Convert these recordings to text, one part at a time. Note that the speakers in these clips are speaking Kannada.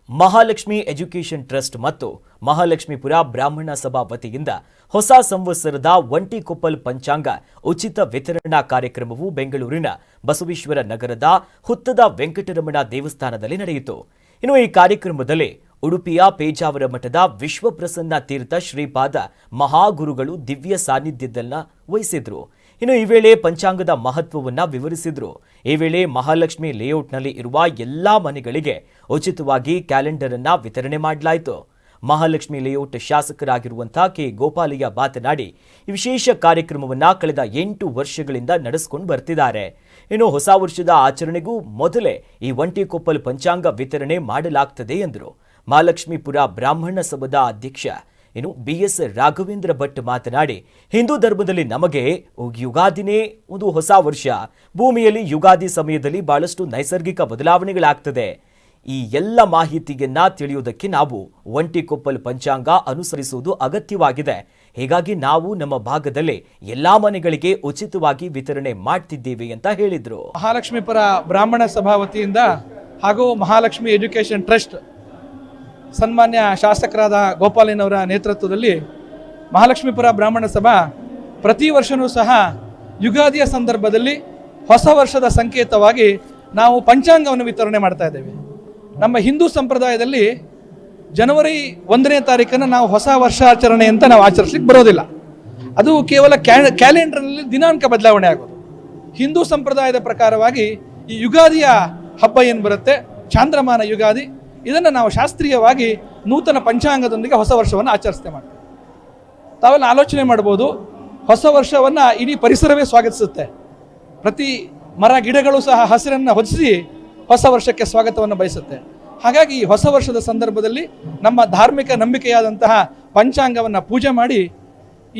ಮಹಾಲಕ್ಷ್ಮಿ ಎಜುಕೇಷನ್ ಟ್ರಸ್ಟ್ ಮತ್ತು ಮಹಾಲಕ್ಷ್ಮೀಪುರ ಬ್ರಾಹ್ಮಣ ಸಭಾ ವತಿಯಿಂದ ಹೊಸ ಸಂವತ್ಸರದ ಒಂಟಿಕೊಪ್ಪಲ್ ಪಂಚಾಂಗ ಉಚಿತ ವಿತರಣಾ ಕಾರ್ಯಕ್ರಮವು ಬೆಂಗಳೂರಿನ ಬಸವೇಶ್ವರ ನಗರದ ಹುತ್ತದ ವೆಂಕಟರಮಣ ದೇವಸ್ಥಾನದಲ್ಲಿ ನಡೆಯಿತು. ಇನ್ನು ಈ ಕಾರ್ಯಕ್ರಮದಲ್ಲಿ ಉಡುಪಿಯ ಪೇಜಾವರ ಮಠದ ವಿಶ್ವಪ್ರಸನ್ನ ತೀರ್ಥ ಶ್ರೀಪಾದ ಮಹಾಗುರುಗಳು ದಿವ್ಯ ಸಾನ್ನಿಧ್ಯದನ್ನ ವಹಿಸಿದ್ರು. ಇನ್ನು ಈ ವೇಳೆ ಪಂಚಾಂಗದ ಮಹತ್ವವನ್ನು ವಿವರಿಸಿದ್ರು. ಈ ವೇಳೆ ಮಹಾಲಕ್ಷ್ಮಿ ಲೇಔಟ್ನಲ್ಲಿ ಇರುವ ಎಲ್ಲಾ ಮನೆಗಳಿಗೆ ಉಚಿತವಾಗಿ ಕ್ಯಾಲೆಂಡರ್ ಅನ್ನ ವಿತರಣೆ ಮಾಡಲಾಯಿತು. ಮಹಾಲಕ್ಷ್ಮಿ ಲೇಔಟ್ ಶಾಸಕರಾಗಿರುವಂತಹ ಕೆ ಗೋಪಾಲಯ್ಯ ಮಾತನಾಡಿ, ಈ ವಿಶೇಷ ಕಾರ್ಯಕ್ರಮವನ್ನ ಕಳೆದ 8 ವರ್ಷಗಳಿಂದ ನಡೆಸಿಕೊಂಡು ಬರ್ತಿದ್ದಾರೆ. ಇನ್ನು ಹೊಸ ವರ್ಷದ ಆಚರಣೆಗೂ ಮೊದಲೇ ಈ ಒಂಟಿಕೊಪ್ಪಲ್ ಪಂಚಾಂಗ ವಿತರಣೆ ಮಾಡಲಾಗ್ತದೆ ಎಂದರು. ಮಹಾಲಕ್ಷ್ಮೀಪುರ ಬ್ರಾಹ್ಮಣ ಸಭಾದ ಅಧ್ಯಕ್ಷ BS ರಾಘವೇಂದ್ರ ಭಟ್ ಮಾತನಾಡಿ, ಹಿಂದೂ ಧರ್ಮದಲ್ಲಿ ನಮಗೆ ಯುಗಾದಿನೇ ಒಂದು ಹೊಸ ವರ್ಷ. ಭೂಮಿಯಲ್ಲಿ ಯುಗಾದಿ ಸಮಯದಲ್ಲಿ ಬಹಳಷ್ಟು ನೈಸರ್ಗಿಕ ಬದಲಾವಣೆಗಳಾಗ್ತದೆ. ಈ ಎಲ್ಲ ಮಾಹಿತಿಯನ್ನ ತಿಳಿಯುವುದಕ್ಕೆ ನಾವು ಒಂಟಿಕೊಪ್ಪಲ್ ಪಂಚಾಂಗ ಅನುಸರಿಸುವುದು ಅಗತ್ಯವಾಗಿದೆ. ಹೀಗಾಗಿ ನಾವು ನಮ್ಮ ಭಾಗದಲ್ಲಿ ಎಲ್ಲಾ ಮನೆಗಳಿಗೆ ಉಚಿತವಾಗಿ ವಿತರಣೆ ಮಾಡ್ತಿದ್ದೇವೆ ಅಂತ ಹೇಳಿದ್ರು. ಮಹಾಲಕ್ಷ್ಮೀಪುರ ಬ್ರಾಹ್ಮಣ ಸಭಾ ವತಿಯಿಂದ ಹಾಗೂ ಮಹಾಲಕ್ಷ್ಮಿ ಎಜುಕೇಷನ್ ಟ್ರಸ್ಟ್ ಸನ್ಮಾನ್ಯ ಶಾಸಕರಾದ ಗೋಪಾಲಯ್ಯನವರ ನೇತೃತ್ವದಲ್ಲಿ ಮಹಾಲಕ್ಷ್ಮೀಪುರ ಬ್ರಾಹ್ಮಣ ಸಭಾ ಪ್ರತಿ ವರ್ಷವೂ ಸಹ ಯುಗಾದಿಯ ಸಂದರ್ಭದಲ್ಲಿ ಹೊಸ ವರ್ಷದ ಸಂಕೇತವಾಗಿ ನಾವು ಪಂಚಾಂಗವನ್ನು ವಿತರಣೆ ಮಾಡ್ತಾ ಇದ್ದೇವೆ. ನಮ್ಮ ಹಿಂದೂ ಸಂಪ್ರದಾಯದಲ್ಲಿ ಜನವರಿ 1ನೇ ತಾರೀಕನ್ನು ನಾವು ಹೊಸ ವರ್ಷಾಚರಣೆ ಅಂತ ನಾವು ಆಚರಿಸಲಿಕ್ಕೆ ಬರೋದಿಲ್ಲ. ಅದು ಕೇವಲ ಕ್ಯಾಲೆಂಡರ್ನಲ್ಲಿ ದಿನಾಂಕ ಬದಲಾವಣೆ ಆಗೋದು. ಹಿಂದೂ ಸಂಪ್ರದಾಯದ ಪ್ರಕಾರವಾಗಿ ಈ ಯುಗಾದಿಯ ಹಬ್ಬ ಏನು ಬರುತ್ತೆ, ಚಾಂದ್ರಮಾನ ಯುಗಾದಿ, ಇದನ್ನು ನಾವು ಶಾಸ್ತ್ರೀಯವಾಗಿ ನೂತನ ಪಂಚಾಂಗದೊಂದಿಗೆ ಹೊಸ ವರ್ಷವನ್ನು ಆಚರಿಸ್ತೇ ಮಾಡ್ತೇವೆ. ತಾವೆಲ್ಲ ಆಲೋಚನೆ ಮಾಡ್ಬೋದು, ಹೊಸ ವರ್ಷವನ್ನು ಇಡೀ ಪರಿಸರವೇ ಸ್ವಾಗತಿಸುತ್ತೆ. ಪ್ರತಿ ಮರ ಗಿಡಗಳು ಸಹ ಹಸಿರನ್ನು ಹೊದಿಸಿ ಹೊಸ ವರ್ಷಕ್ಕೆ ಸ್ವಾಗತವನ್ನು ಬಯಸುತ್ತೆ. ಹಾಗಾಗಿ ಹೊಸ ವರ್ಷದ ಸಂದರ್ಭದಲ್ಲಿ ನಮ್ಮ ಧಾರ್ಮಿಕ ನಂಬಿಕೆಯಾದಂತಹ ಪಂಚಾಂಗವನ್ನು ಪೂಜೆ ಮಾಡಿ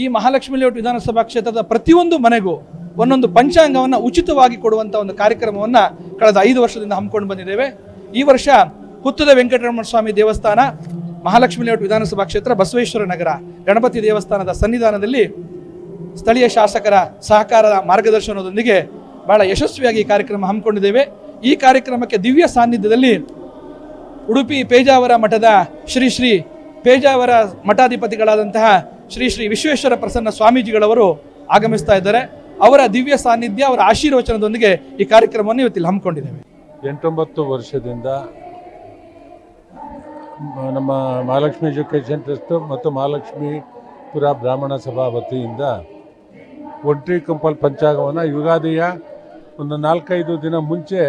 ಈ ಮಹಾಲಕ್ಷ್ಮಿ ಲೇಔಟ್ ವಿಧಾನಸಭಾ ಕ್ಷೇತ್ರದ ಪ್ರತಿಯೊಂದು ಮನೆಗೂ ಒಂದೊಂದು ಪಂಚಾಂಗವನ್ನು ಉಚಿತವಾಗಿ ಕೊಡುವಂಥ ಒಂದು ಕಾರ್ಯಕ್ರಮವನ್ನು ಕಳೆದ 5 ವರ್ಷದಿಂದ ಹಮ್ಮಿಕೊಂಡು ಬಂದಿದ್ದೇವೆ. ಈ ವರ್ಷ ಹುತ್ತದ ವೆಂಕಟರಮಣ ಸ್ವಾಮಿ ದೇವಸ್ಥಾನ, ಮಹಾಲಕ್ಷ್ಮಿ ಲೇಔಟ್ ವಿಧಾನಸಭಾ ಕ್ಷೇತ್ರ, ಬಸವೇಶ್ವರ ನಗರ ಗಣಪತಿ ದೇವಸ್ಥಾನದ ಸನ್ನಿಧಾನದಲ್ಲಿ ಸ್ಥಳೀಯ ಶಾಸಕರ ಸಹಕಾರದ ಮಾರ್ಗದರ್ಶನದೊಂದಿಗೆ ಬಹಳ ಯಶಸ್ವಿಯಾಗಿ ಈ ಕಾರ್ಯಕ್ರಮ ಹಮ್ಮಿಕೊಂಡಿದ್ದೇವೆ. ಈ ಕಾರ್ಯಕ್ರಮಕ್ಕೆ ದಿವ್ಯ ಸಾನ್ನಿಧ್ಯದಲ್ಲಿ ಉಡುಪಿ ಪೇಜಾವರ ಮಠದ ಶ್ರೀ ಪೇಜಾವರ ಮಠಾಧಿಪತಿಗಳಾದಂತಹ ಶ್ರೀ ವಿಶ್ವೇಶ್ವರ ಪ್ರಸನ್ನ ಸ್ವಾಮೀಜಿಗಳವರು ಆಗಮಿಸ್ತಾ ಇದ್ದಾರೆ. ಅವರ ದಿವ್ಯ ಸಾನ್ನಿಧ್ಯ, ಅವರ ಆಶೀರ್ವಚನದೊಂದಿಗೆ ಈ ಕಾರ್ಯಕ್ರಮವನ್ನು ಇವತ್ತಿಲ್ಲಿ ಹಮ್ಮಿಕೊಂಡಿದ್ದೇವೆ. 8-9 ವರ್ಷದಿಂದ ನಮ್ಮ ಮಹಾಲಕ್ಷ್ಮಿ ಎಜುಕೇಷನ್ ಟ್ರಸ್ಟ್ ಮತ್ತು ಮಹಾಲಕ್ಷ್ಮೀಪುರ ಬ್ರಾಹ್ಮಣ ಸಭಾ ವತಿಯಿಂದ ಒಂಟಿಕೊಪ್ಪಲ್ ಪಂಚಾಂಗವನ್ನು ಯುಗಾದಿಯ ಒಂದು 4-5 ದಿನ ಮುಂಚೆ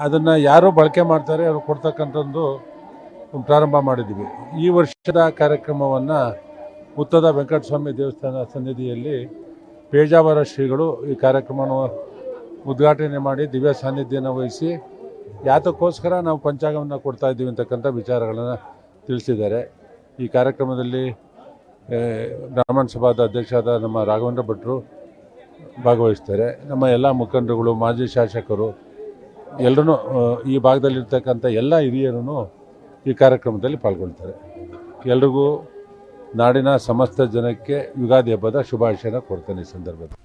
ಅದನ್ನು ಯಾರು ಬಳಕೆ ಮಾಡ್ತಾರೆ ಅವರು ಕೊಡ್ತಕ್ಕಂಥದ್ದು ಪ್ರಾರಂಭ ಮಾಡಿದ್ದೀವಿ. ಈ ವರ್ಷದ ಕಾರ್ಯಕ್ರಮವನ್ನು ಹುತ್ತದ ವೆಂಕಟಸ್ವಾಮಿ ದೇವಸ್ಥಾನ ಸನ್ನಿಧಿಯಲ್ಲಿ ಪೇಜಾವರ ಶ್ರೀಗಳು ಈ ಕಾರ್ಯಕ್ರಮವನ್ನು ಉದ್ಘಾಟನೆ ಮಾಡಿ ದಿವ್ಯ ಸಾನ್ನಿಧ್ಯನ ವಹಿಸಿ ಯಾತಕ್ಕೋಸ್ಕರ ನಾವು ಪಂಚಾಂಗವನ್ನು ಕೊಡ್ತಾ ಇದ್ದೀವಿ ಅಂತಕ್ಕಂಥ ವಿಚಾರಗಳನ್ನು ತಿಳಿಸಿದ್ದಾರೆ. ಈ ಕಾರ್ಯಕ್ರಮದಲ್ಲಿ ಬ್ರಾಹ್ಮಣ ಸಭಾದ ಅಧ್ಯಕ್ಷರಾದ ನಮ್ಮ ರಾಘವೇಂದ್ರ ಭಟ್ರು ಭಾಗವಹಿಸ್ತಾರೆ. ನಮ್ಮ ಎಲ್ಲ ಮುಖಂಡರುಗಳು, ಮಾಜಿ ಶಾಸಕರು ಎಲ್ಲರೂ, ಈ ಭಾಗದಲ್ಲಿರ್ತಕ್ಕಂಥ ಎಲ್ಲ ಹಿರಿಯರೂ ಈ ಕಾರ್ಯಕ್ರಮದಲ್ಲಿ ಪಾಲ್ಗೊಳ್ತಾರೆ. ಎಲ್ರಿಗೂ ನಾಡಿನ ಸಮಸ್ತ ಜನಕ್ಕೆ ಯುಗಾದಿ ಹಬ್ಬದ ಶುಭಾಶಯನ ಕೊಡ್ತೇನೆ ಈ ಸಂದರ್ಭದಲ್ಲಿ.